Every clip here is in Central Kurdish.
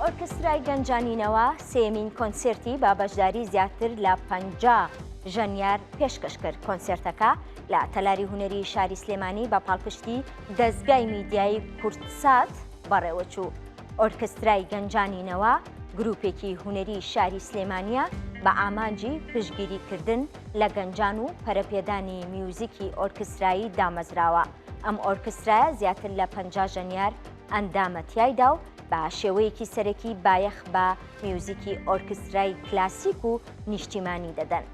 ئۆرکسترای گەنجانینەوە سێمین کۆنسێرتی با بەشداری زیاتر لە 50 ژەنیار پێشکەش کرد. کۆنسێرتەکە لە تەلاری هونەری شاری سلێمانی بە پاڵپشتی دەستگای میدیایی کورتسات بەڕێوەچوو. ئۆرکسترای گەنجانینەوە گروپێکی هونەری شاری سلێمانیە بە ئامانجی پشتگیریکردن لە گەنجان و پەرەپێدانی میوزیکی ئۆرکسترایی دامەزراوە. ئەم ئۆرکسترایە زیاتر لە 50 ژەنیار ئەندامەتیایدا و بە شێوەیەکی سەرەکی بایەخ بە میوزیکی ئۆرکسترای کلاسیک و نیشتیمانی دەدەن.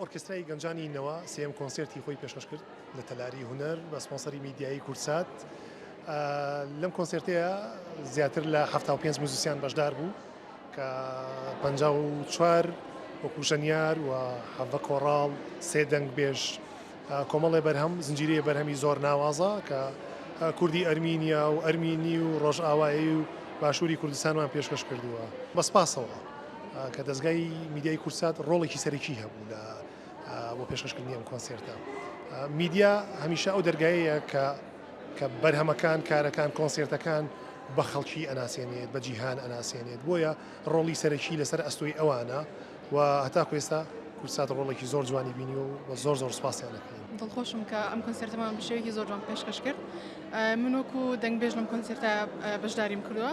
ئۆرکسترای گەنجانینەوە سێم کۆنسێرتی خۆی پێشکەش کرد لە تەلاری هونەر بە سپۆنسەری میدیایی کورتسات. لەم کۆنسێرتەیە زیاتر لە 75 موزیسیان بەشدار بوو کە 54 وەکو ژەنیار و حەڤە کۆڕاڵ سێ دەنگبێژ کۆمەڵێ بەرهەم زنجیرەیە بەرهەمی زۆر ناوازە کە کوردی ئەرمینیا و ئەرمینی و ڕۆژئاوایی و باشووری کوردستانمان پێشکەش کردووە. بەسپاسەوە کە دەستگای میدیای کورتسات ڕۆڵێکی سەرەکی هەبوو لە بۆ پێشکەشکردنی ئەم کۆنسێرتە. میدیا هەمیشە ئەو دەرگایەیە کە بەرهەمەکان کارەکان کۆنسێرتەکان بە خەڵکی ئەناسێنێت بە جیهان ئەناسێنێت بۆیە ڕۆڵی سەرەکی لەسەر ئەستۆی ئەوانە و هەتاکو ئێستا کورتسات ڕۆڵێکی زۆر جوانی بینی و زۆر سوپاسیان دەکەین. دڵخۆشم کە ئەم کۆنسێرتەمان بە شێوەیەکی زۆر جوان پێشکەش کرد. من وەکو دەنگبێژ لەم کۆنسێرتە بەشداریم کردووە.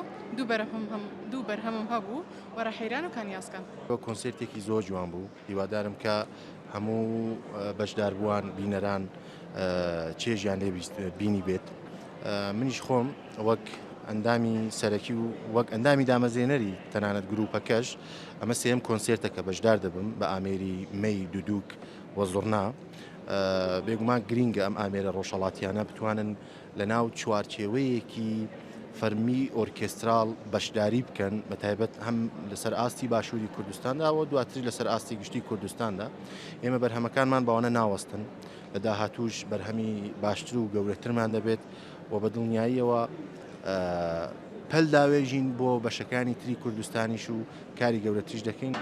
دوو بەرهەمم هەبوو وەرە حەیران و کانیاسکان. کۆنسێرتێکی زۆر جوان بوو. هیوادارم کە هەموو بەشداربووان بینەران چێژیان لێ بینی بێت. منیش خۆم وەک ئەندامی سەرەکی و وەک ئەندامی دامەزێنەری تەنانەت گروپەکەش ئەمە سێم کۆنسێرتەکە بەشدار دەبم بە ئامێری مەی دوودووک وە زۆرنا. بێگومان گرینگە ئەم ئامێرە ڕۆژهەڵاتیانە بتوانن لە ناو چوارچێوەیەکی فەرمی ئۆرکێسترال بەشداری بکەن بە تایبەت هەم لەسەر ئاستی باشووری کوردستاندا و دواتری لەسەر ئاستی گشتی کوردستاندا. ئێمە بەرهەمەکانمان باوانە ناوەستن لە داهاتووش بەرهەمی باشتر و گەورەترمان دەبێت و بە دڵنیاییەوە پەلداوێژین بۆ بەشەکانی تری کوردستانیش و کاری گەورەتریش دەکەین.